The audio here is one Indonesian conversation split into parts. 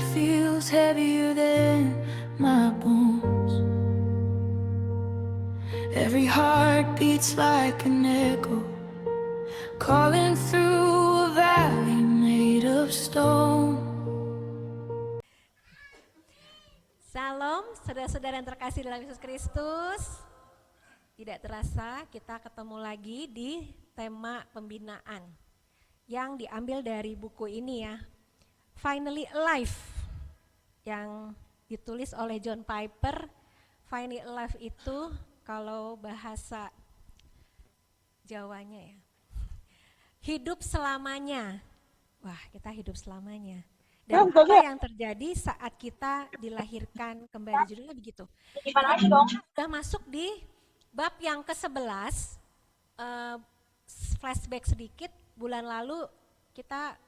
night feels heavier than my bones. Every heart beats like an echo, calling through a valley made of stone. Salam, saudara-saudara yang terkasih dalam Yesus Kristus. Tidak terasa kita ketemu lagi di tema pembinaan yang diambil dari buku ini ya, Finally Alive, yang ditulis oleh John Piper. Finally Alive itu kalau bahasa Jawanya ya, hidup selamanya. Wah, kita hidup selamanya. Dan apa yang terjadi saat kita dilahirkan kembali, judulnya begitu. Sudah masuk di bab yang ke-11, flashback sedikit, bulan lalu kita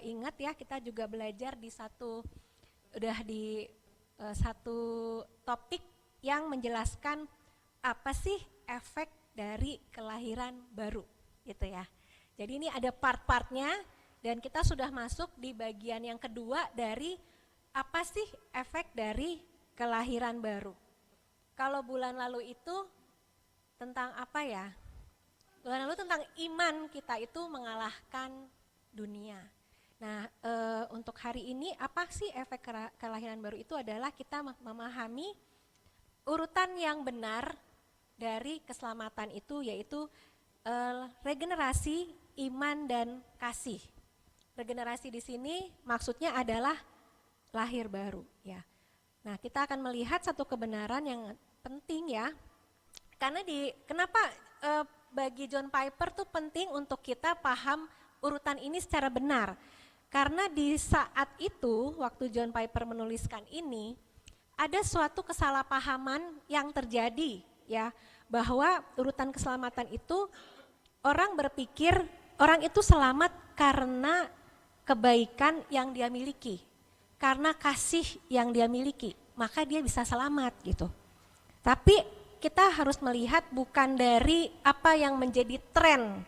ingat ya, kita juga belajar di satu topik yang menjelaskan apa sih efek dari kelahiran baru gitu ya. Jadi ini ada part-partnya. Dan kita sudah masuk di bagian yang kedua dari apa sih efek dari kelahiran baru. Kalau bulan lalu itu tentang apa ya? Bulan lalu tentang iman kita itu mengalahkan dunia. Nah untuk hari ini apa sih efek kelahiran baru itu adalah kita memahami urutan yang benar dari keselamatan itu, yaitu regenerasi, iman, dan kasih. Regenerasi di sini maksudnya adalah lahir baru ya. Nah, kita akan melihat satu kebenaran yang penting ya. Karena kenapa bagi John Piper tuh penting untuk kita paham urutan ini secara benar. Karena di saat itu waktu John Piper menuliskan ini ada suatu kesalahpahaman yang terjadi ya, bahwa urutan keselamatan itu orang berpikir orang itu selamat karena kebaikan yang dia miliki, karena kasih yang dia miliki, maka dia bisa selamat gitu. Tapi kita harus melihat bukan dari apa yang menjadi tren.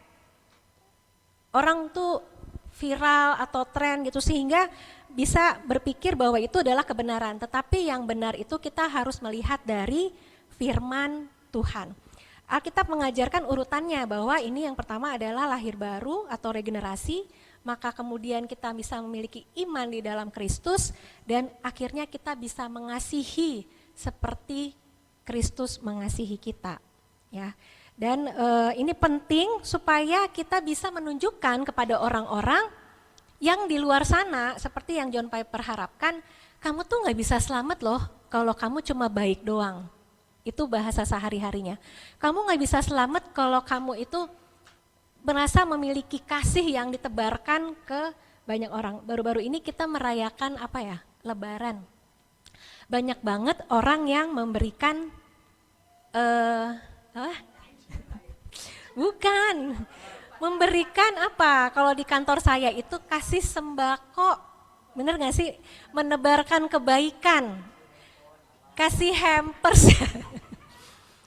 Orang tuh viral atau tren gitu sehingga bisa berpikir bahwa itu adalah kebenaran. Tetapi yang benar itu kita harus melihat dari firman Tuhan. Alkitab mengajarkan urutannya bahwa ini yang pertama adalah lahir baru atau regenerasi, maka kemudian kita bisa memiliki iman di dalam Kristus dan akhirnya kita bisa mengasihi seperti Kristus mengasihi kita ya. Dan ini penting supaya kita bisa menunjukkan kepada orang-orang yang di luar sana seperti yang John Piper harapkan, kamu tuh gak bisa selamat loh kalau kamu cuma baik doang. Itu bahasa sehari-harinya. Kamu gak bisa selamat kalau kamu itu merasa memiliki kasih yang ditebarkan ke banyak orang. Baru-baru ini kita merayakan apa ya? Lebaran. Banyak banget orang yang memberikan bukan. Memberikan apa? Kalau di kantor saya itu kasih sembako. Bener gak sih? Menebarkan kebaikan. Kasih hampers.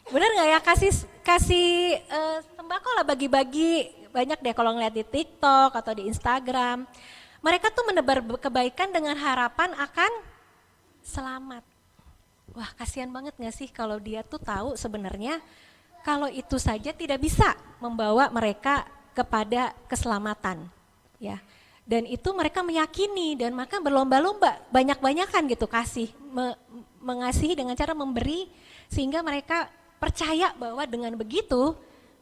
Bener gak ya? Kasih sembako lah, bagi-bagi, banyak deh kalau ngeliat di TikTok atau di Instagram. Mereka tuh menebar kebaikan dengan harapan akan selamat. Wah, kasihan banget gak sih kalau dia tuh tahu sebenarnya kalau itu saja tidak bisa membawa mereka kepada keselamatan ya. Dan itu mereka meyakini dan maka berlomba-lomba banyak-banyakan gitu kasih, mengasihi dengan cara memberi sehingga mereka percaya bahwa dengan begitu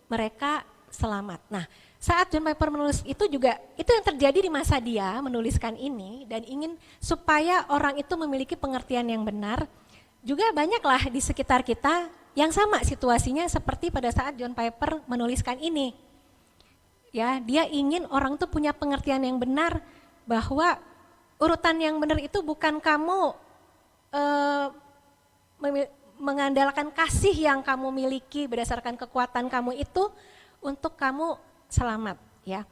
mereka selamat. Nah, saat John Piper menulis itu juga, itu yang terjadi di masa dia menuliskan ini dan ingin supaya orang itu memiliki pengertian yang benar. Juga banyaklah di sekitar kita yang sama situasinya seperti pada saat John Piper menuliskan ini. Ya, dia ingin orang tuh punya pengertian yang benar bahwa urutan yang benar itu bukan kamu mengandalkan kasih yang kamu miliki berdasarkan kekuatan kamu itu untuk kamu selamat ya.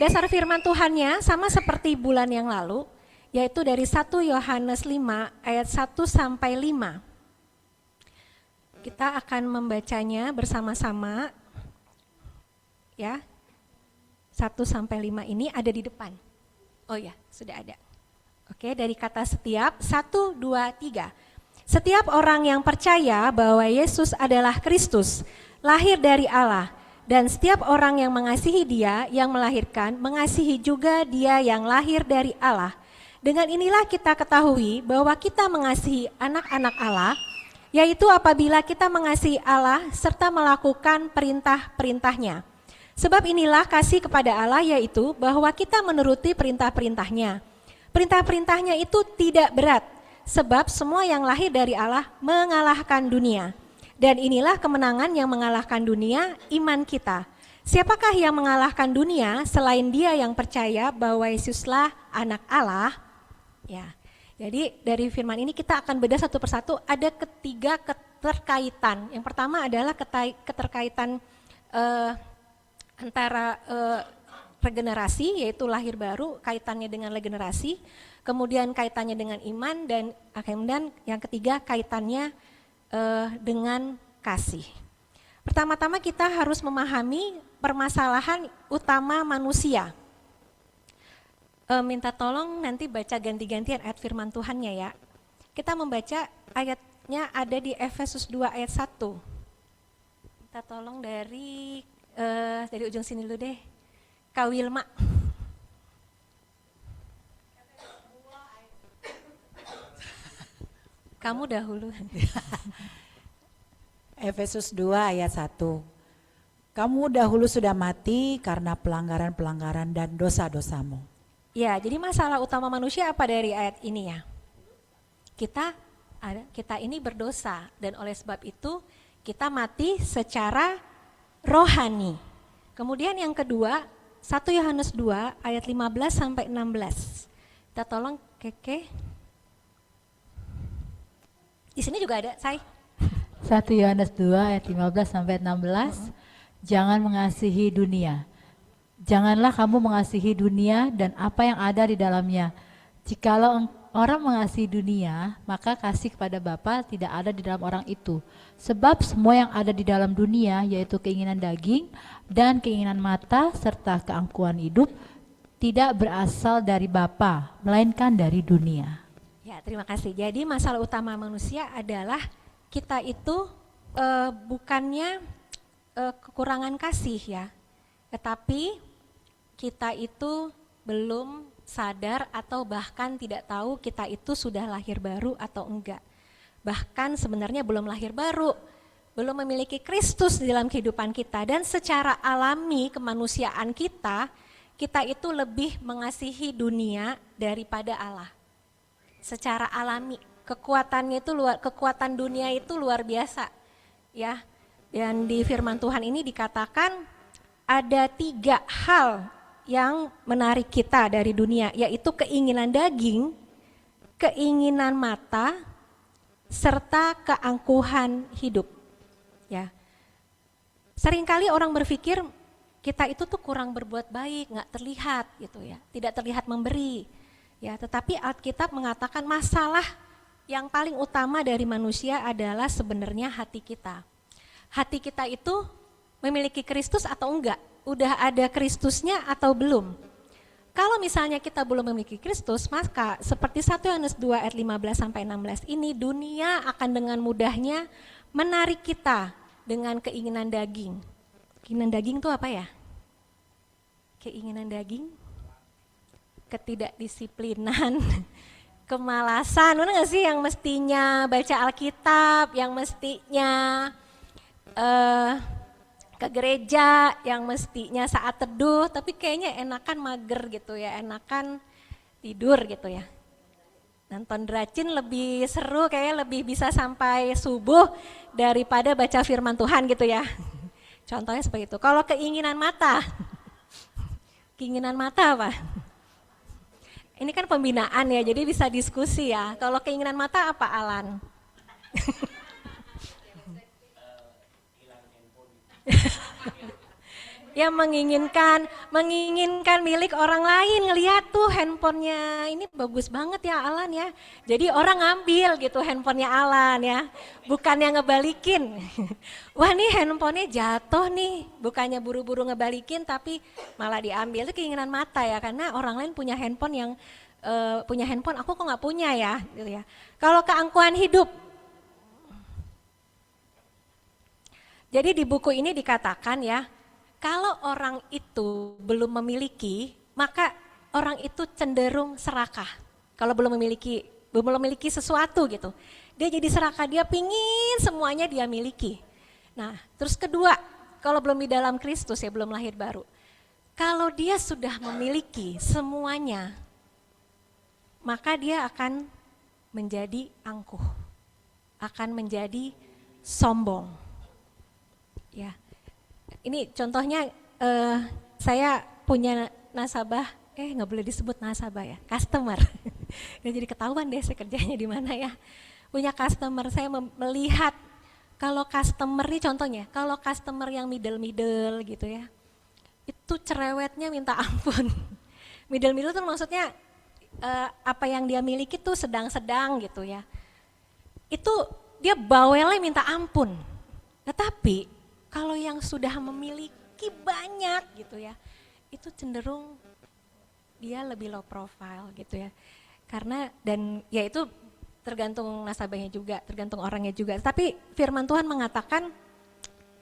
Dasar firman Tuhannya sama seperti bulan yang lalu, yaitu dari 1 Yohanes 5 ayat 1 sampai 5. Kita akan membacanya bersama-sama ya. 1 sampai 5 ini ada di depan. Oh ya, sudah ada. Oke, dari kata setiap, 1, 2, 3. Setiap orang yang percaya bahwa Yesus adalah Kristus, lahir dari Allah, dan setiap orang yang mengasihi Dia yang melahirkan, mengasihi juga Dia yang lahir dari Allah. Dengan inilah kita ketahui bahwa kita mengasihi anak-anak Allah, yaitu apabila kita mengasihi Allah serta melakukan perintah-perintahnya. Sebab inilah kasih kepada Allah, yaitu bahwa kita menuruti perintah-perintahnya. Perintah-perintahnya itu tidak berat, sebab semua yang lahir dari Allah mengalahkan dunia. Dan inilah kemenangan yang mengalahkan dunia, iman kita. Siapakah yang mengalahkan dunia selain dia yang percaya bahwa Yesuslah anak Allah? Ya, jadi dari firman ini kita akan bedah satu persatu, ada ketiga keterkaitan. Yang pertama adalah keterkaitan antara regenerasi, yaitu lahir baru, kaitannya dengan regenerasi, kemudian kaitannya dengan iman, dan kemudian yang ketiga kaitannya dengan kasih. Pertama-tama kita harus memahami permasalahan utama manusia. Minta tolong nanti baca ganti-gantian ayat firman Tuhannya ya. Kita membaca ayatnya ada di Efesus 2 ayat 1. Minta tolong dari ujung sini dulu deh. Kak Wilma. Kamu dahulu. Efesus 2 ayat 1. Kamu dahulu sudah mati karena pelanggaran-pelanggaran dan dosa-dosamu. Ya, jadi masalah utama manusia apa dari ayat ini ya? Kita ini berdosa, dan oleh sebab itu kita mati secara rohani. Kemudian yang kedua, 1 Yohanes 2 ayat 15 sampai 16. Kita tolong Keke. Di sini juga ada, Say. 1 Yohanes 2 ayat 15 sampai 16. Jangan mengasihi dunia. Janganlah kamu mengasihi dunia dan apa yang ada di dalamnya. Jikalau orang mengasihi dunia, maka kasih kepada Bapa tidak ada di dalam orang itu. Sebab semua yang ada di dalam dunia, yaitu keinginan daging dan keinginan mata serta keangkuhan hidup, tidak berasal dari Bapa, melainkan dari dunia. Ya, terima kasih. Jadi masalah utama manusia adalah kita itu bukannya kekurangan kasih ya, tetapi kita itu belum sadar atau bahkan tidak tahu kita itu sudah lahir baru atau enggak. Bahkan sebenarnya belum lahir baru, belum memiliki Kristus di dalam kehidupan kita, dan secara alami kemanusiaan kita itu lebih mengasihi dunia daripada Allah. Secara alami, kekuatannya itu kekuatan dunia itu luar biasa. Ya. Dan di firman Tuhan ini dikatakan ada 3 hal yang menarik kita dari dunia, yaitu keinginan daging, keinginan mata, serta keangkuhan hidup. Ya, seringkali orang berpikir kita itu tuh kurang berbuat baik, nggak terlihat gitu ya, tidak terlihat memberi. Ya, tetapi Alkitab mengatakan masalah yang paling utama dari manusia adalah sebenarnya hati kita. Hati kita itu memiliki Kristus atau enggak? Udah ada Kristusnya atau belum? Kalau misalnya kita belum memiliki Kristus, maka seperti 1 Yohanes 2 ayat 15 sampai 16 ini, dunia akan dengan mudahnya menarik kita dengan keinginan daging. Keinginan daging itu apa ya? Keinginan daging, ketidakdisiplinan, kemalasan. Benar nggak sih, yang mestinya baca Alkitab, yang mestinya ke gereja, yang mestinya saat teduh, tapi kayaknya enakan mager gitu ya, enakan tidur gitu ya. Nonton dracin lebih seru, kayaknya lebih bisa sampai subuh daripada baca firman Tuhan gitu ya. Contohnya seperti itu. Kalau keinginan mata, keinginan mata apa? Ini kan pembinaan ya, jadi bisa diskusi ya. Kalau keinginan mata apa, Alan? Ya menginginkan milik orang lain, ngelihat tuh handphonenya ini bagus banget ya Alan ya. Jadi orang ngambil gitu handphonenya Alan ya, bukannya ngebalikin. Wah nih handphonenya jatuh nih, bukannya buru-buru ngebalikin tapi malah diambil. Itu keinginan mata ya, karena orang lain punya handphone yang punya handphone, aku kok nggak punya ya, gitu ya. Kalau keangkuhan hidup, jadi di buku ini dikatakan ya, kalau orang itu belum memiliki, maka orang itu cenderung serakah. Kalau belum memiliki sesuatu gitu, dia jadi serakah, dia pingin semuanya dia miliki. Nah, terus kedua, kalau belum di dalam Kristus ya, belum lahir baru. Kalau dia sudah memiliki semuanya, maka dia akan menjadi angkuh, akan menjadi sombong. Ya, ini contohnya saya punya nasabah, nggak boleh disebut nasabah ya, customer. Jadi ketahuan deh saya kerjanya di mana ya. Punya customer, saya melihat kalau customer ini contohnya, kalau customer yang middle gitu ya, itu cerewetnya minta ampun. Middle tuh maksudnya apa yang dia miliki tuh sedang-sedang gitu ya. Itu dia bawelnya minta ampun. Tetapi kalau yang sudah memiliki banyak gitu ya, itu cenderung dia lebih low profile gitu ya. Karena dan ya itu tergantung nasabahnya juga, tergantung orangnya juga. Tapi firman Tuhan mengatakan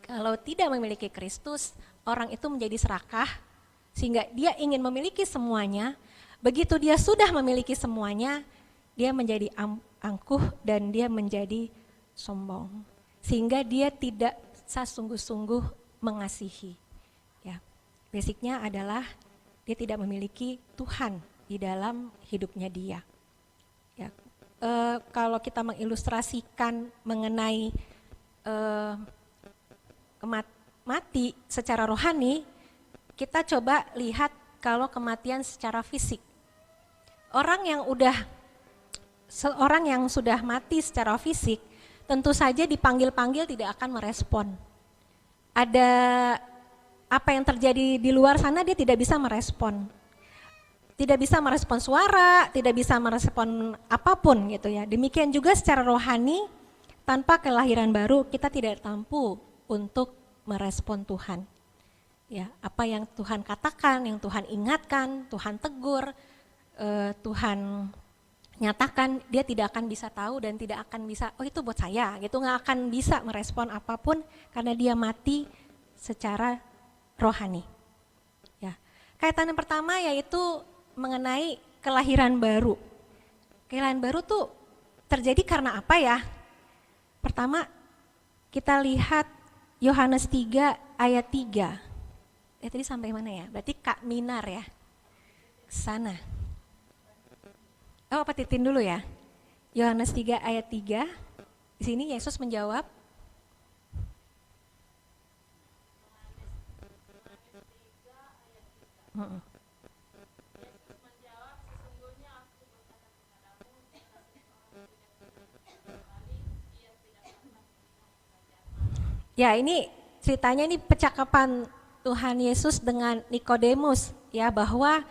kalau tidak memiliki Kristus, orang itu menjadi serakah sehingga dia ingin memiliki semuanya. Begitu dia sudah memiliki semuanya, dia menjadi angkuh dan dia menjadi sombong. Sehingga dia tidak sungguh-sungguh mengasihi. Ya, basicnya adalah dia tidak memiliki Tuhan di dalam hidupnya dia. Ya, kalau kita mengilustrasikan mengenai mati secara rohani, kita coba lihat kalau kematian secara fisik. Seorang yang sudah mati secara fisik, tentu saja dipanggil-panggil tidak akan merespon. Ada apa yang terjadi di luar sana dia tidak bisa merespon. Tidak bisa merespon suara, tidak bisa merespon apapun gitu ya. Demikian juga secara rohani, tanpa kelahiran baru kita tidak mampu untuk merespon Tuhan. Ya, apa yang Tuhan katakan, yang Tuhan ingatkan, Tuhan tegur, Tuhan nyatakan, dia tidak akan bisa tahu dan tidak akan bisa, oh itu buat saya, gitu, nggak akan bisa merespon apapun karena dia mati secara rohani. Ya, kaitan yang pertama yaitu mengenai kelahiran baru. Kelahiran baru tuh terjadi karena apa ya? Pertama, kita lihat Yohanes 3 ayat 3. Tadi sampai mana ya? Berarti Kak Minar ya. Sana. Oh, petitin dulu ya. Yohanes 3 ayat 3. Di sini Yesus menjawab. Ya, ini ceritanya ini percakapan Tuhan Yesus dengan Nikodemus ya, bahwa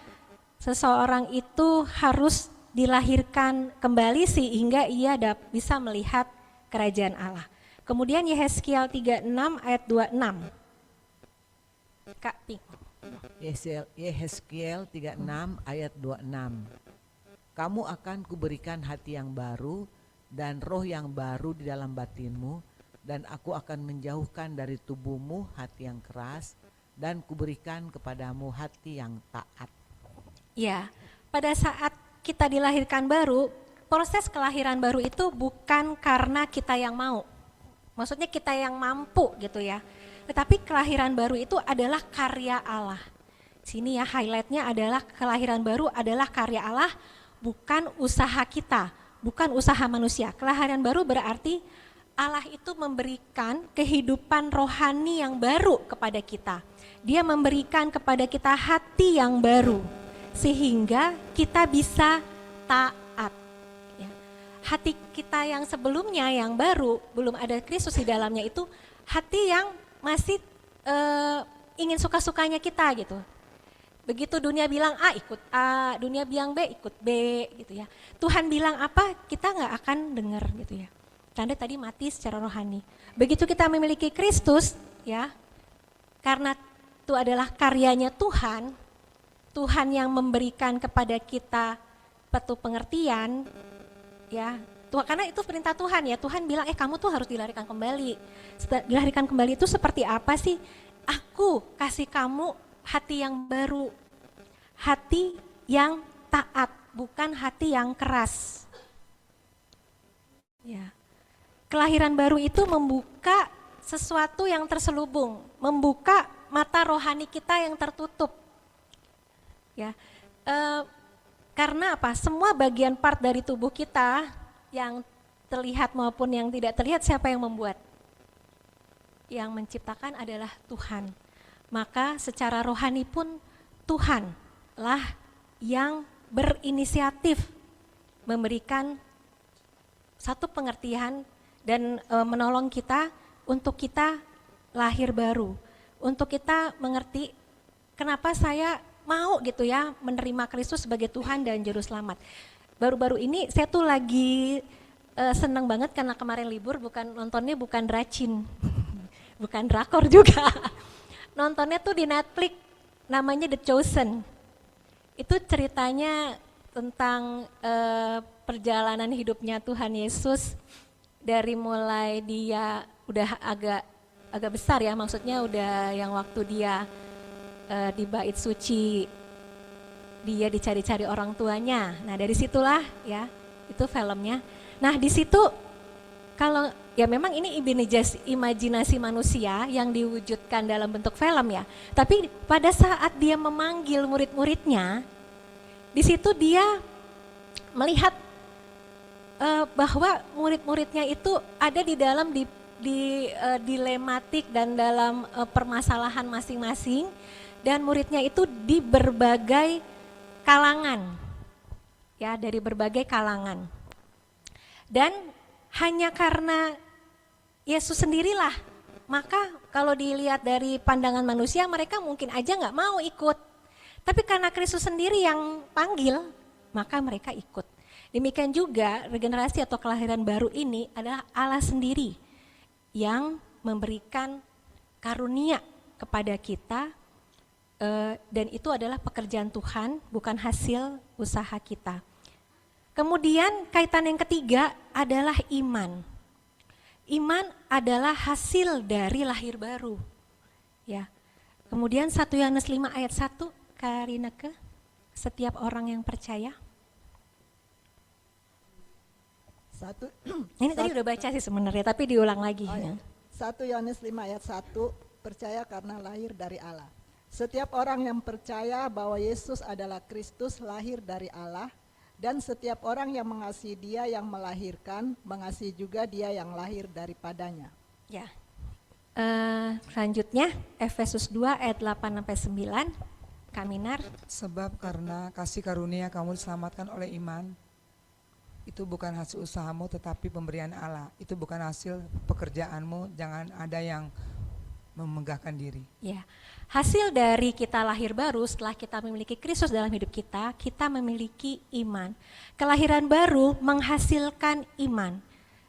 seseorang itu harus dilahirkan kembali sehingga ia bisa melihat kerajaan Allah. Kemudian Yehezkiel 36 ayat 26. Kak Pink. Yehezkiel 36 ayat 26. Kamu akan kuberikan hati yang baru dan roh yang baru di dalam batinmu, dan aku akan menjauhkan dari tubuhmu hati yang keras dan kuberikan kepadamu hati yang taat. Ya, pada saat kita dilahirkan baru, proses kelahiran baru itu bukan karena kita yang mau. Maksudnya kita yang mampu gitu ya. Tetapi kelahiran baru itu adalah karya Allah. Sini ya highlightnya adalah kelahiran baru adalah karya Allah, bukan usaha kita, bukan usaha manusia. Kelahiran baru berarti Allah itu memberikan kehidupan rohani yang baru kepada kita. Dia memberikan kepada kita hati yang baru, sehingga kita bisa taat. Ya. Hati kita yang sebelumnya yang baru, belum ada Kristus di dalamnya itu hati yang masih ingin suka-sukanya kita gitu. Begitu dunia bilang A ikut A, dunia bilang B ikut B gitu ya. Tuhan bilang apa kita nggak akan dengar gitu ya. Tanda tadi mati secara rohani. Begitu kita memiliki Kristus ya, karena itu adalah karyanya Tuhan, Tuhan yang memberikan kepada kita suatu pengertian, ya Tuhan, karena itu perintah Tuhan ya. Tuhan bilang, kamu tuh harus dilahirkan kembali. Dilahirkan kembali itu seperti apa sih? Aku kasih kamu hati yang baru, hati yang taat, bukan hati yang keras. Ya. Kelahiran baru itu membuka sesuatu yang terselubung, membuka mata rohani kita yang tertutup. Ya, karena apa? Semua bagian part dari tubuh kita yang terlihat maupun yang tidak terlihat, siapa yang membuat? Yang menciptakan adalah Tuhan. Maka secara rohani pun Tuhanlah yang berinisiatif memberikan satu pengertian dan menolong kita untuk kita lahir baru, untuk kita mengerti kenapa saya mau gitu ya menerima Kristus sebagai Tuhan dan Juru Selamat. Baru-baru ini saya tuh lagi seneng banget karena kemarin libur, nontonnya bukan Dracin, bukan drakor juga. Nontonnya tuh di Netflix, namanya The Chosen. Itu ceritanya tentang perjalanan hidupnya Tuhan Yesus dari mulai dia udah agak besar ya, maksudnya udah yang waktu dia di bait suci, dia dicari-cari orang tuanya. Nah dari situlah ya itu filmnya. Nah di situ kalau ya memang ini imajinasi manusia yang diwujudkan dalam bentuk film ya. Tapi pada saat dia memanggil murid-muridnya, di situ dia melihat bahwa murid-muridnya itu ada di dalam dilematik dan dalam permasalahan masing-masing, dan muridnya itu di berbagai kalangan, ya dari berbagai kalangan. Dan hanya karena Yesus sendirilah, maka kalau dilihat dari pandangan manusia mereka mungkin aja nggak mau ikut. Tapi karena Kristus sendiri yang panggil, maka mereka ikut. Demikian juga regenerasi atau kelahiran baru ini adalah Allah sendiri yang memberikan karunia kepada kita, dan itu adalah pekerjaan Tuhan, bukan hasil usaha kita. Kemudian kaitan yang ketiga adalah iman. Iman adalah hasil dari lahir baru. Ya. Kemudian 1 Yohanes 5 ayat 1, Karineke, setiap orang yang percaya. Ini tadi udah baca sih sebenarnya, tapi diulang lagi. Oh, ya. 1 Yohanes 5 ayat 1, percaya karena lahir dari Allah. Setiap orang yang percaya bahwa Yesus adalah Kristus lahir dari Allah, dan setiap orang yang mengasihi Dia yang melahirkan, mengasihi juga Dia yang lahir daripadanya. Ya. Selanjutnya Efesus 2 ayat 8-9, Kaminar. Sebab karena kasih karunia kamu diselamatkan oleh iman, itu bukan hasil usahamu tetapi pemberian Allah. Itu bukan hasil pekerjaanmu, jangan ada yang memegahkan diri. Ya, hasil dari kita lahir baru setelah kita memiliki Kristus dalam hidup kita, kita memiliki iman. Kelahiran baru menghasilkan iman.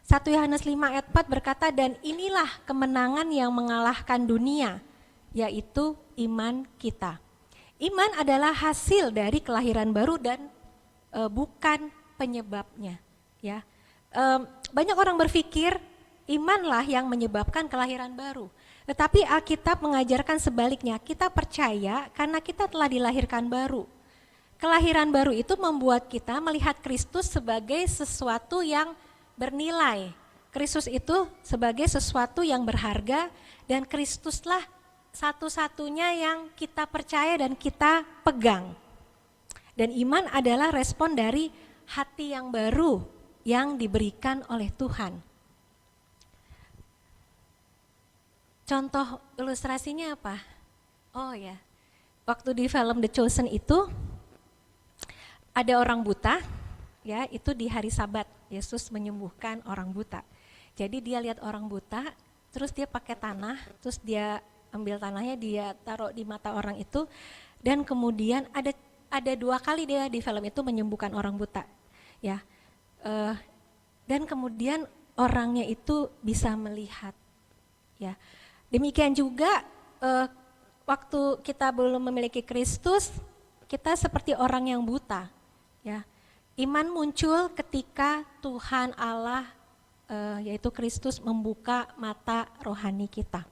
1 Yohanes 5 ayat 4 berkata, dan inilah kemenangan yang mengalahkan dunia, yaitu iman kita. Iman adalah hasil dari kelahiran baru dan bukan penyebabnya. Ya, banyak orang berpikir imanlah yang menyebabkan kelahiran baru. Tetapi Alkitab mengajarkan sebaliknya, kita percaya karena kita telah dilahirkan baru. Kelahiran baru itu membuat kita melihat Kristus sebagai sesuatu yang bernilai. Kristus itu sebagai sesuatu yang berharga, dan Kristuslah satu-satunya yang kita percaya dan kita pegang. Dan iman adalah respon dari hati yang baru yang diberikan oleh Tuhan. Contoh ilustrasinya apa? Oh ya, waktu di film The Chosen itu ada orang buta, ya itu di hari Sabat Yesus menyembuhkan orang buta. Jadi dia lihat orang buta, terus dia pakai tanah, terus dia ambil tanahnya, dia taruh di mata orang itu, dan kemudian ada 2 kali dia di film itu menyembuhkan orang buta, ya. Dan kemudian orangnya itu bisa melihat, ya. Demikian juga waktu kita belum memiliki Kristus, kita seperti orang yang buta, ya. Iman muncul ketika Tuhan Allah yaitu Kristus membuka mata rohani kita.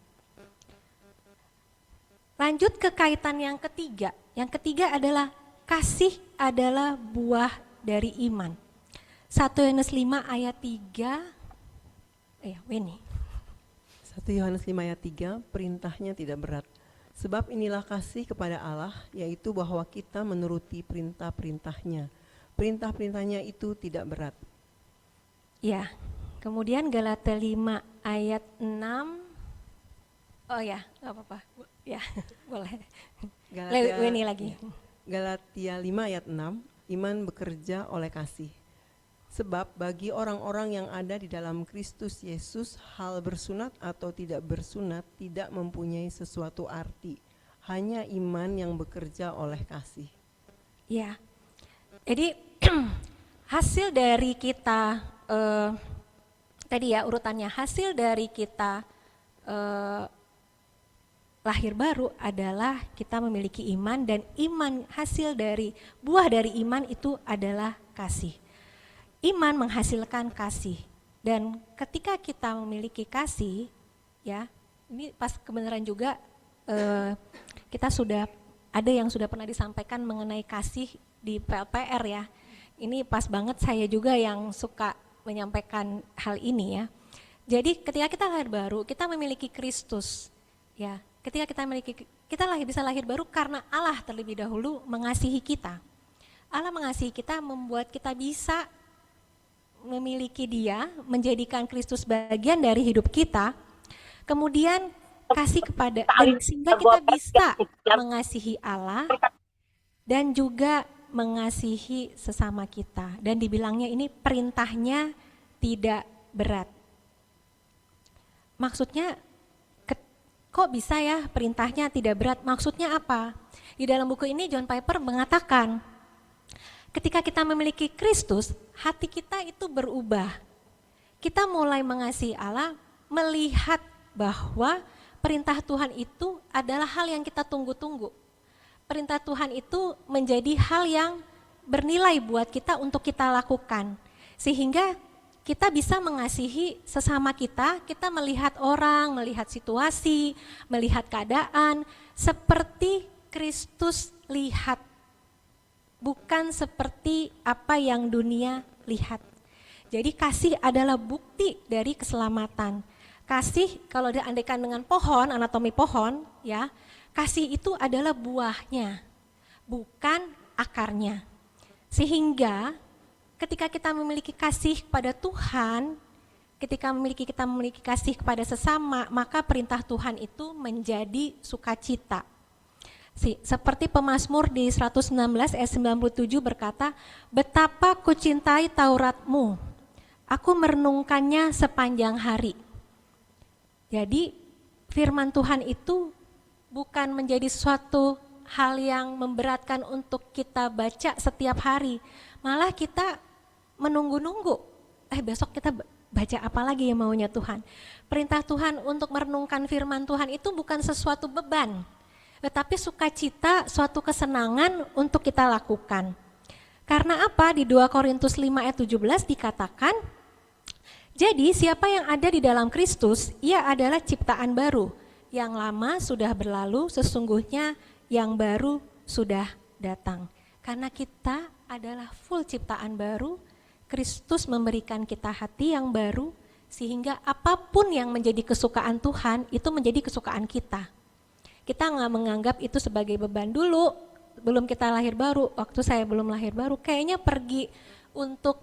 Lanjut ke kaitan yang ketiga. Yang ketiga adalah kasih adalah buah dari iman. 1 Yohanes 5 ayat 3. Weni. 1 Yohanes 5 ayat 3, perintahnya tidak berat. Sebab inilah kasih kepada Allah, yaitu bahwa kita menuruti perintah-perintahnya. Perintah-perintahnya itu tidak berat. Ya, kemudian Galatia 5 ayat 6. Oh ya, nggak apa-apa. Ya, boleh. Weni lagi. Galatia 5 ayat 6, iman bekerja oleh kasih. Sebab bagi orang-orang yang ada di dalam Kristus Yesus, hal bersunat atau tidak bersunat tidak mempunyai sesuatu arti. Hanya iman yang bekerja oleh kasih. Ya, jadi hasil dari kita, tadi ya urutannya, hasil dari kita lahir baru adalah kita memiliki iman, dan iman hasil dari buah dari iman itu adalah kasih. Iman menghasilkan kasih, dan ketika kita memiliki kasih, ya ini pas kebenaran juga kita sudah ada yang sudah pernah disampaikan mengenai kasih di PLPR ya. Ini pas banget, saya juga yang suka menyampaikan hal ini ya. Jadi ketika kita lahir baru, kita memiliki Kristus, ya. Ketika kita bisa lahir baru karena Allah terlebih dahulu mengasihi kita. Allah mengasihi kita, membuat kita bisa memiliki Dia, menjadikan Kristus bagian dari hidup kita, kemudian kasih kepada, sehingga kita bisa mengasihi Allah dan juga mengasihi sesama kita. Dan dibilangnya ini perintahnya tidak berat. Maksudnya, kok bisa ya perintahnya tidak berat? Maksudnya apa? Di dalam buku ini John Piper mengatakan, ketika kita memiliki Kristus, hati kita itu berubah. Kita mulai mengasihi Allah, melihat bahwa perintah Tuhan itu adalah hal yang kita tunggu-tunggu. Perintah Tuhan itu menjadi hal yang bernilai buat kita untuk kita lakukan. Sehingga kita bisa mengasihi sesama kita melihat orang, melihat situasi, melihat keadaan, seperti Kristus lihat. Bukan seperti apa yang dunia lihat. Jadi kasih adalah bukti dari keselamatan. Kasih kalau diandaikan dengan pohon, anatomi pohon, ya, kasih itu adalah buahnya, bukan akarnya. Sehingga ketika kita memiliki kasih kepada Tuhan, ketika kita memiliki kasih kepada sesama, maka perintah Tuhan itu menjadi sukacita. Seperti pemazmur di 119 ayat 97 berkata, betapa kucintai Tauratmu, aku merenungkannya sepanjang hari. Jadi firman Tuhan itu bukan menjadi suatu hal yang memberatkan untuk kita baca setiap hari. Malah kita menunggu-nunggu, besok kita baca apa lagi yang maunya Tuhan. Perintah Tuhan untuk merenungkan firman Tuhan itu bukan sesuatu beban, tetapi sukacita, suatu kesenangan untuk kita lakukan. Karena apa? Di 2 Korintus 5 ayat 17 dikatakan, jadi siapa yang ada di dalam Kristus, ia adalah ciptaan baru. Yang lama sudah berlalu, sesungguhnya yang baru sudah datang. Karena kita adalah full ciptaan baru, Kristus memberikan kita hati yang baru, sehingga apapun yang menjadi kesukaan Tuhan, itu menjadi kesukaan kita. Kita nggak menganggap itu sebagai beban dulu, belum kita lahir baru, waktu saya belum lahir baru, kayaknya pergi untuk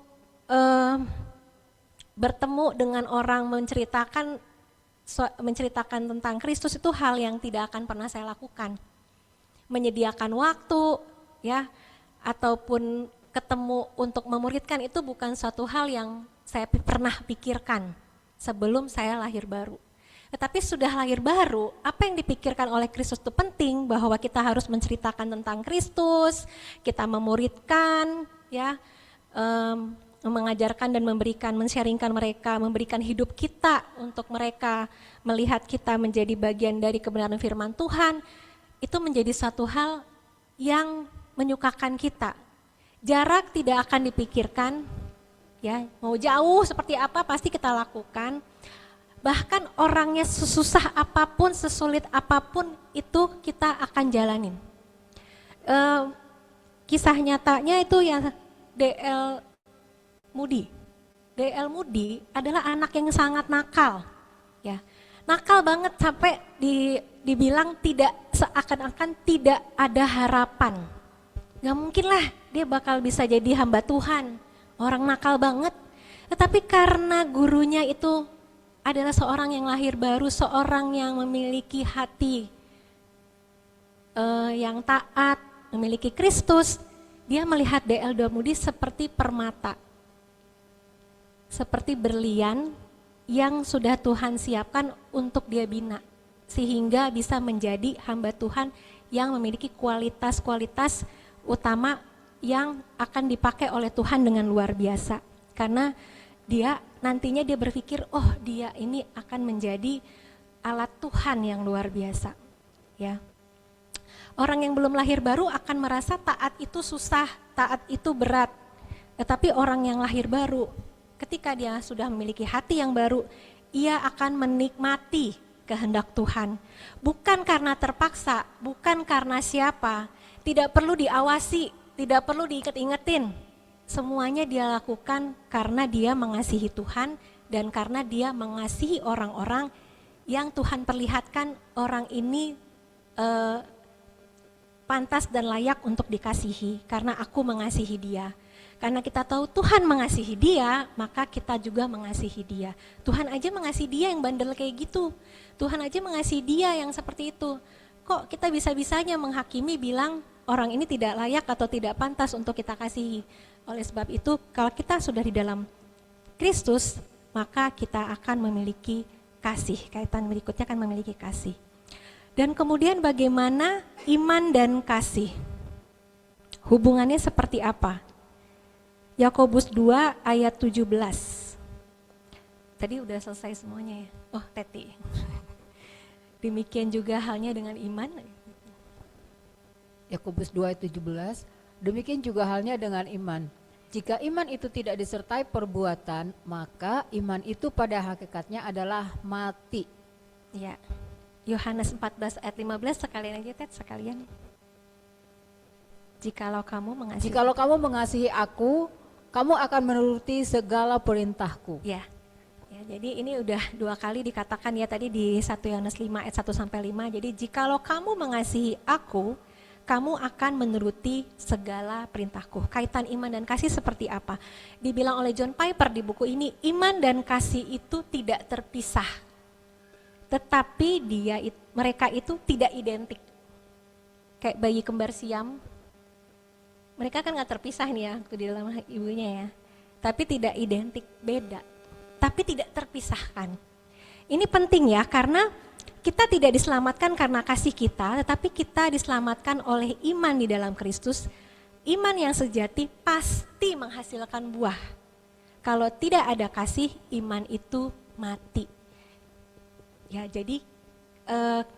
bertemu dengan orang menceritakan tentang Kristus itu hal yang tidak akan pernah saya lakukan. Menyediakan waktu, ya, ataupun ketemu untuk memuridkan itu bukan suatu hal yang saya pernah pikirkan sebelum saya lahir baru. Tetapi sudah lahir baru, apa yang dipikirkan oleh Kristus itu penting, bahwa kita harus menceritakan tentang Kristus, kita memuridkan, ya, mengajarkan dan men-sharingkan mereka, memberikan hidup kita untuk mereka, melihat kita menjadi bagian dari kebenaran firman Tuhan, itu menjadi satu hal yang menyukakan kita, Jarak tidak akan dipikirkan, ya mau jauh seperti apa pasti kita lakukan. Bahkan orangnya sesusah apapun, sesulit apapun itu kita akan jalanin. Kisah nyatanya itu ya D.L. Moody. D.L. Moody adalah anak yang sangat nakal, ya nakal banget sampai dibilang tidak seakan-akan tidak ada harapan. Gak mungkin lah dia bakal bisa jadi hamba Tuhan, orang nakal banget. Tetapi karena gurunya itu adalah seorang yang lahir baru, seorang yang memiliki hati yang taat, memiliki Kristus, dia melihat D.L. Moody seperti permata, seperti berlian yang sudah Tuhan siapkan untuk dia bina, sehingga bisa menjadi hamba Tuhan yang memiliki kualitas-kualitas utama yang akan dipakai oleh Tuhan dengan luar biasa. Karena dia nantinya dia berpikir, oh dia ini akan menjadi alat Tuhan yang luar biasa. Ya, orang yang belum lahir baru akan merasa taat itu susah, taat itu berat. Tetapi orang yang lahir baru, ketika dia sudah memiliki hati yang baru, ia akan menikmati kehendak Tuhan. Bukan karena terpaksa, bukan karena siapa, tidak perlu diawasi, tidak perlu diinget-ingetin. Semuanya dia lakukan karena dia mengasihi Tuhan dan karena dia mengasihi orang-orang yang Tuhan perlihatkan orang ini pantas dan layak untuk dikasihi karena aku mengasihi dia. Karena kita tahu Tuhan mengasihi dia, maka kita juga mengasihi dia. Tuhan aja mengasihi dia yang bandel kayak gitu. Tuhan aja mengasihi dia yang seperti itu. Kok kita bisa-bisanya menghakimi bilang orang ini tidak layak atau tidak pantas untuk kita kasihi. Oleh sebab itu, kalau kita sudah di dalam Kristus, maka kita akan memiliki kasih. Kaitan berikutnya akan memiliki kasih. Dan kemudian bagaimana iman dan kasih? Hubungannya seperti apa? Yakobus 2 ayat 17. Tadi udah selesai semuanya ya? Oh, Teti. Demikian juga halnya dengan iman. Yakobus 2 ayat 17. Demikian juga halnya dengan iman. Jika iman itu tidak disertai perbuatan, maka iman itu pada hakikatnya adalah mati. Ya. Yohanes 14 ayat 15 sekalian aja Ted, sekalian. Jikalau kamu mengasihi aku, kamu akan menuruti segala perintahku. Ya. Ya, jadi ini udah 2 kali dikatakan ya tadi di 1 Yohanes 5 ayat 1 sampai 5. Jadi jikalau kamu mengasihi aku, kamu akan menuruti segala perintahku. Kaitan iman dan kasih seperti apa? Dibilang oleh John Piper di buku ini, iman dan kasih itu tidak terpisah. Tetapi mereka itu tidak identik. Kayak bayi kembar siam, mereka kan gak terpisah nih ya di dalam ibunya ya. Tapi tidak identik, beda. Tapi tidak terpisahkan. Ini penting ya karena kita tidak diselamatkan karena kasih kita, tetapi kita diselamatkan oleh iman di dalam Kristus. Iman yang sejati pasti menghasilkan buah. Kalau tidak ada kasih, iman itu mati. Ya, jadi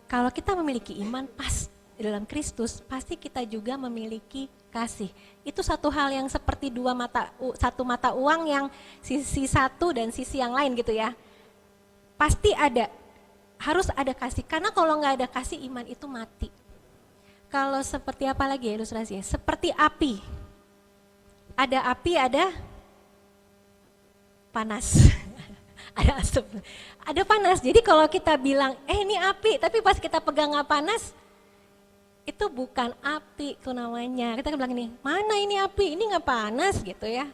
kalau kita memiliki iman pas di dalam Kristus, pasti kita juga memiliki kasih. Itu satu hal yang seperti satu mata uang yang sisi satu dan sisi yang lain gitu ya. Pasti harus ada kasih, karena kalau nggak ada kasih iman itu mati. Kalau seperti apa lagi ya ilustrasinya? Seperti api. Ada api, ada panas. Ada asap, ada panas. Jadi kalau kita bilang, ini api, tapi pas kita pegang nggak panas, itu bukan api itu namanya. Kita bilang ini, mana ini api, ini nggak panas gitu ya.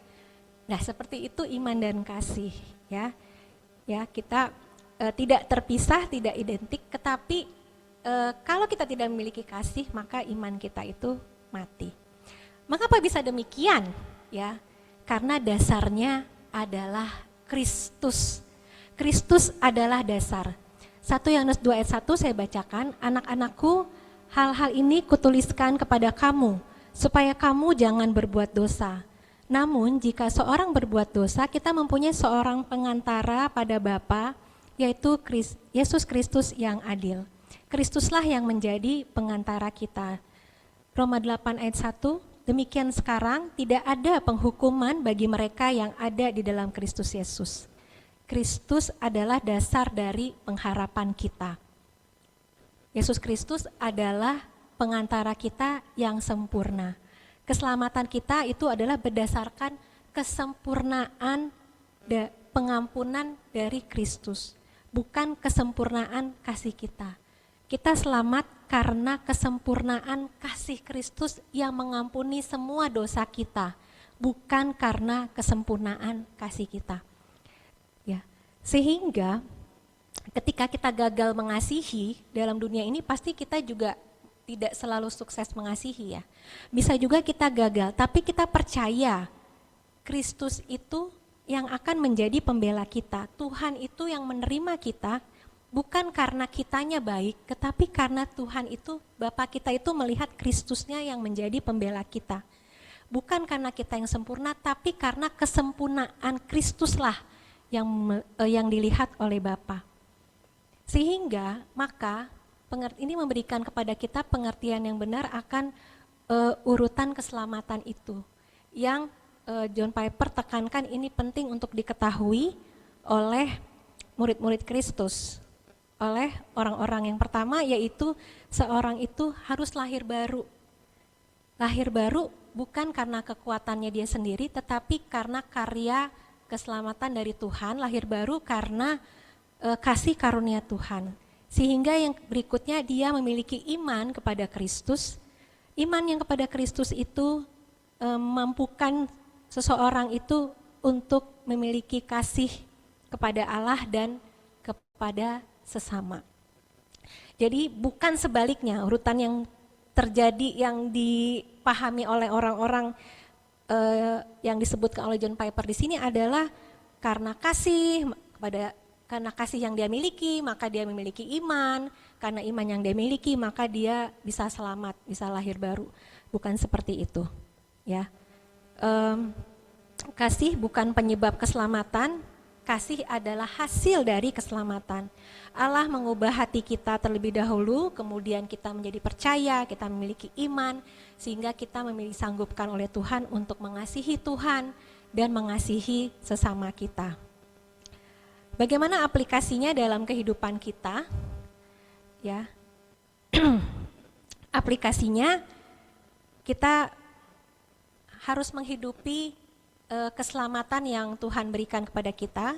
Nah seperti itu iman dan kasih ya. Ya kita tidak terpisah, tidak identik, tetapi kalau kita tidak memiliki kasih, maka iman kita itu mati. Mengapa bisa demikian? Ya, karena dasarnya adalah Kristus. Kristus adalah dasar. 1 Yohanes 2 ayat 1 saya bacakan, anak-anakku, hal-hal ini kutuliskan kepada kamu, supaya kamu jangan berbuat dosa. Namun jika seorang berbuat dosa, kita mempunyai seorang pengantara pada Bapa, yaitu Yesus Kristus yang adil. Kristuslah yang menjadi pengantara kita. Roma 8 ayat 1, demikian sekarang tidak ada penghukuman bagi mereka yang ada di dalam Kristus Yesus. Kristus adalah dasar dari pengharapan kita. Yesus Kristus adalah pengantara kita yang sempurna. Keselamatan kita itu adalah berdasarkan kesempurnaan pengampunan dari Kristus, bukan kesempurnaan kasih kita. Kita selamat karena kesempurnaan kasih Kristus yang mengampuni semua dosa kita, bukan karena kesempurnaan kasih kita. Ya, sehingga ketika kita gagal mengasihi dalam dunia ini, pasti kita juga tidak selalu sukses mengasihi ya. Bisa juga kita gagal, tapi kita percaya Kristus itu yang akan menjadi pembela kita. Tuhan itu yang menerima kita, bukan karena kitanya baik, tetapi karena Tuhan itu, Bapa kita itu melihat Kristusnya yang menjadi pembela kita. Bukan karena kita yang sempurna, tapi karena kesempurnaan Kristuslah yang dilihat oleh Bapa. Sehingga maka ini memberikan kepada kita pengertian yang benar akan urutan keselamatan itu. Yang John Piper tekankan ini penting untuk diketahui oleh murid-murid Kristus. Oleh orang-orang yang pertama, yaitu seorang itu harus lahir baru. Lahir baru bukan karena kekuatannya dia sendiri, tetapi karena karya keselamatan dari Tuhan. Lahir baru karena kasih karunia Tuhan. Sehingga yang berikutnya dia memiliki iman kepada Kristus. Iman yang kepada Kristus itu mampukan seseorang itu untuk memiliki kasih kepada Allah dan kepada sesama. Jadi bukan sebaliknya, urutan yang terjadi yang dipahami oleh orang-orang yang disebutkan oleh John Piper di sini adalah karena kasih yang dia miliki, maka dia memiliki iman. Karena iman yang dia miliki, maka dia bisa selamat, bisa lahir baru. Bukan seperti itu, ya. Kasih bukan penyebab keselamatan. Kasih adalah hasil dari keselamatan. Allah mengubah hati kita terlebih dahulu, kemudian kita menjadi percaya, kita memiliki iman, sehingga kita disanggupkan oleh Tuhan untuk mengasihi Tuhan dan mengasihi sesama kita. Bagaimana aplikasinya dalam kehidupan kita? Ya, aplikasinya kita harus menghidupi keselamatan yang Tuhan berikan kepada kita,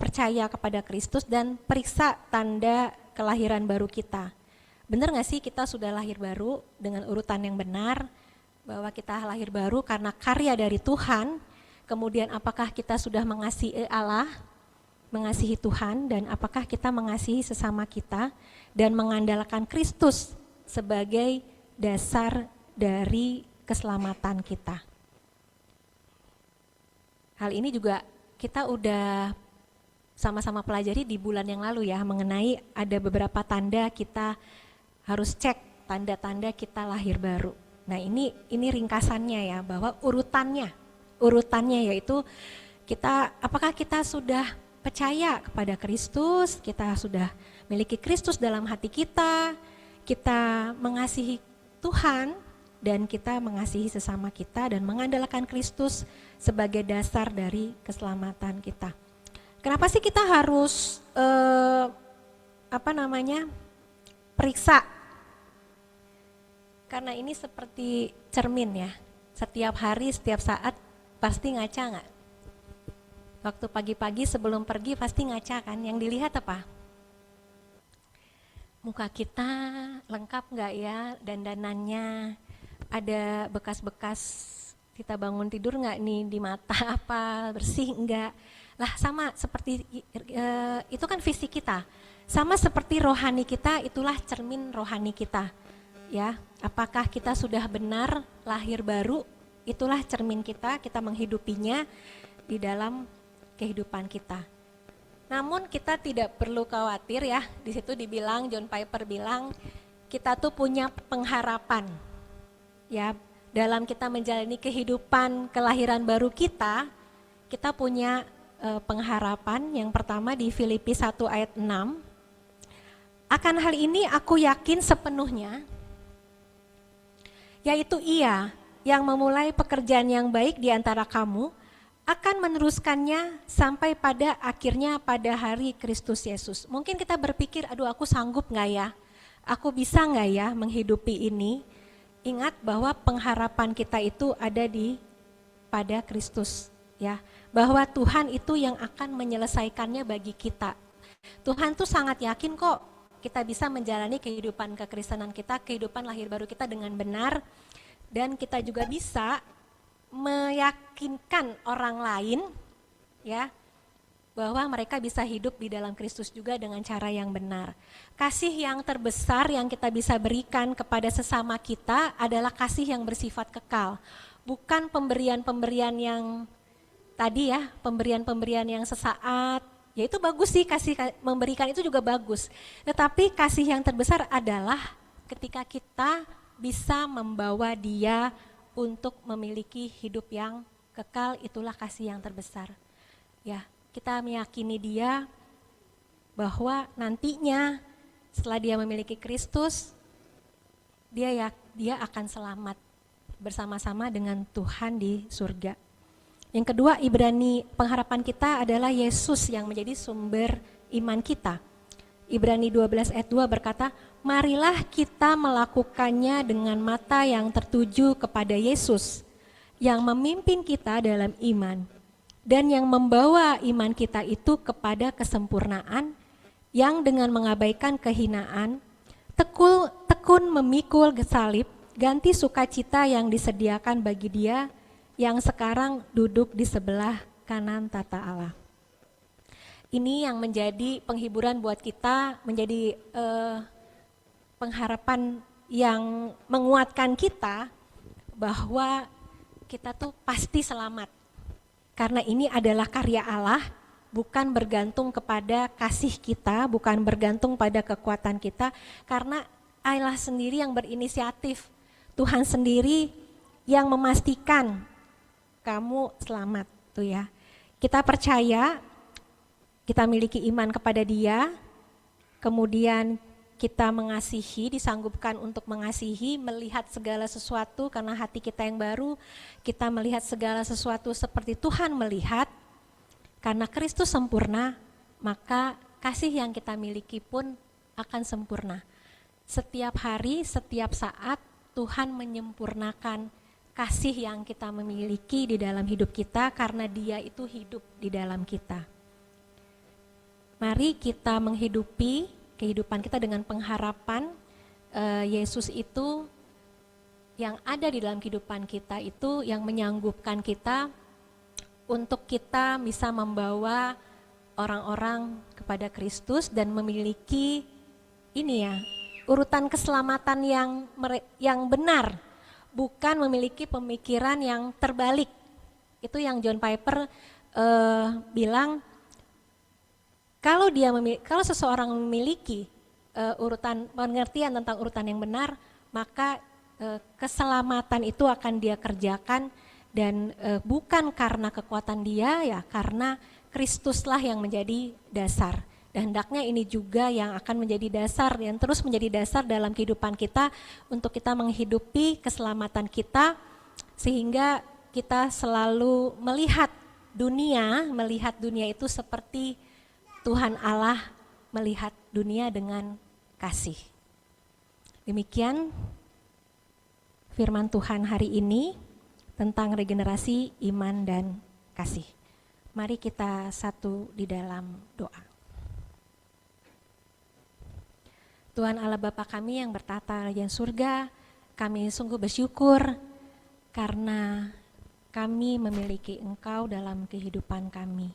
percaya kepada Kristus dan periksa tanda kelahiran baru kita. Benar nggak sih kita sudah lahir baru dengan urutan yang benar, bahwa kita lahir baru karena karya dari Tuhan, kemudian apakah kita sudah mengasihi Allah, mengasihi Tuhan, dan apakah kita mengasihi sesama kita dan mengandalkan Kristus sebagai dasar dari keselamatan kita. Hal ini juga kita udah sama-sama pelajari di bulan yang lalu ya, mengenai ada beberapa tanda kita harus cek tanda-tanda kita lahir baru. Nah ini ringkasannya ya, bahwa urutannya yaitu apakah kita sudah percaya kepada Kristus, kita sudah miliki Kristus dalam hati kita mengasihi Tuhan, dan kita mengasihi sesama kita dan mengandalkan Kristus sebagai dasar dari keselamatan kita. Kenapa sih kita harus periksa? Karena ini seperti cermin ya. Setiap hari, setiap saat pasti ngaca nggak? Waktu pagi-pagi sebelum pergi pasti ngaca kan? Yang dilihat apa? Muka kita lengkap nggak ya dandanannya? Ada bekas-bekas kita bangun tidur nggak nih di mata, apa bersih enggak? Lah sama seperti itu kan fisik kita, sama seperti rohani kita, itulah cermin rohani kita, ya. Apakah kita sudah benar lahir baru? Itulah cermin kita menghidupinya di dalam kehidupan kita. Namun kita tidak perlu khawatir ya. Di situ dibilang, John Piper bilang kita tuh punya pengharapan. Ya, dalam kita menjalani kehidupan kelahiran baru kita punya pengharapan. Yang pertama di Filipi 1 ayat 6. Akan hal ini aku yakin sepenuhnya, yaitu ia yang memulai pekerjaan yang baik di antara kamu akan meneruskannya sampai pada akhirnya pada hari Kristus Yesus. Mungkin kita berpikir, aduh aku sanggup nggak ya? Aku bisa nggak ya menghidupi ini? Ingat bahwa pengharapan kita itu ada pada Kristus, ya. Bahwa Tuhan itu yang akan menyelesaikannya bagi kita. Tuhan tuh sangat yakin kok kita bisa menjalani kehidupan kekristenan kita, kehidupan lahir baru kita dengan benar, dan kita juga bisa meyakinkan orang lain, ya, bahwa mereka bisa hidup di dalam Kristus juga dengan cara yang benar. Kasih yang terbesar yang kita bisa berikan kepada sesama kita adalah kasih yang bersifat kekal, bukan pemberian-pemberian yang tadi ya, pemberian-pemberian yang sesaat. Ya itu bagus sih, kasih memberikan itu juga bagus. Tetapi kasih yang terbesar adalah ketika kita bisa membawa dia untuk memiliki hidup yang kekal, itulah kasih yang terbesar. Ya, kita meyakini dia bahwa nantinya setelah dia memiliki Kristus, dia akan selamat bersama-sama dengan Tuhan di surga. Yang kedua, pengharapan kita adalah Yesus yang menjadi sumber iman kita. Ibrani 12 ayat 2 berkata, marilah kita melakukannya dengan mata yang tertuju kepada Yesus, yang memimpin kita dalam iman, dan yang membawa iman kita itu kepada kesempurnaan, yang dengan mengabaikan kehinaan, tekun memikul salib, ganti sukacita yang disediakan bagi dia, yang sekarang duduk di sebelah kanan tata Allah. Ini yang menjadi penghiburan buat kita, menjadi pengharapan yang menguatkan kita bahwa kita tuh pasti selamat. Karena ini adalah karya Allah, bukan bergantung kepada kasih kita, bukan bergantung pada kekuatan kita, karena Allah sendiri yang berinisiatif. Tuhan sendiri yang memastikan kamu selamat tuh ya. Kita percaya, kita miliki iman kepada Dia, kemudian kita mengasihi, disanggupkan untuk mengasihi, melihat segala sesuatu karena hati kita yang baru, kita melihat segala sesuatu seperti Tuhan melihat, karena Kristus sempurna, maka kasih yang kita miliki pun akan sempurna. Setiap hari, setiap saat Tuhan menyempurnakan kasih yang kita memiliki di dalam hidup kita karena Dia itu hidup di dalam kita. Mari kita menghidupi kehidupan kita dengan pengharapan Yesus itu yang ada di dalam kehidupan kita itu yang menyanggupkan kita untuk kita bisa membawa orang-orang kepada Kristus dan memiliki ini ya, urutan keselamatan yang benar, bukan memiliki pemikiran yang terbalik. Itu yang John Piper bilang, kalau seseorang memiliki urutan pengertian tentang urutan yang benar, maka keselamatan itu akan dia kerjakan dan bukan karena kekuatan dia, ya karena Kristuslah yang menjadi dasar. Dan hendaknya ini juga yang akan menjadi dasar dan terus menjadi dasar dalam kehidupan kita untuk kita menghidupi keselamatan kita, sehingga kita selalu melihat dunia itu seperti Tuhan Allah melihat dunia dengan kasih. Demikian firman Tuhan hari ini tentang regenerasi iman dan kasih. Mari kita satu di dalam doa. Tuhan Allah Bapa kami yang bertata di surga, kami sungguh bersyukur karena kami memiliki Engkau dalam kehidupan kami.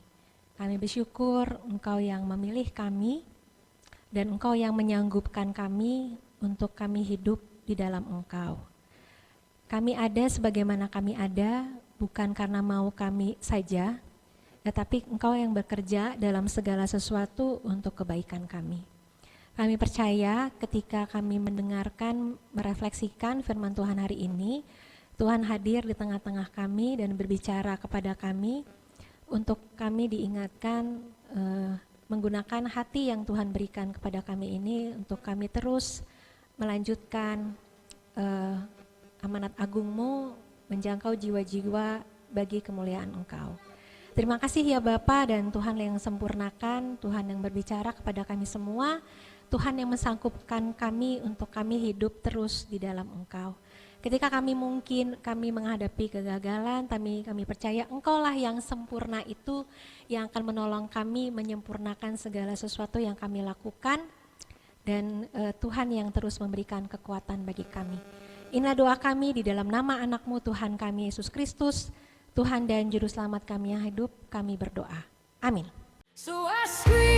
Kami bersyukur Engkau yang memilih kami dan Engkau yang menyanggupkan kami untuk kami hidup di dalam Engkau. Kami ada sebagaimana kami ada bukan karena mau kami saja, tetapi Engkau yang bekerja dalam segala sesuatu untuk kebaikan kami. Kami percaya ketika kami mendengarkan, merefleksikan firman Tuhan hari ini, Tuhan hadir di tengah-tengah kami dan berbicara kepada kami, untuk kami diingatkan menggunakan hati yang Tuhan berikan kepada kami ini untuk kami terus melanjutkan amanat agung-Mu menjangkau jiwa-jiwa bagi kemuliaan Engkau. Terima kasih ya Bapa dan Tuhan yang sempurnakan, Tuhan yang berbicara kepada kami semua, Tuhan yang mensangkupkan kami untuk kami hidup terus di dalam Engkau. Ketika kami menghadapi kegagalan, kami percaya Engkaulah yang sempurna itu yang akan menolong kami menyempurnakan segala sesuatu yang kami lakukan, dan Tuhan yang terus memberikan kekuatan bagi kami. Inilah doa kami di dalam nama anak-Mu Tuhan kami Yesus Kristus, Tuhan dan Juru Selamat kami yang hidup, kami berdoa. Amin. So I scream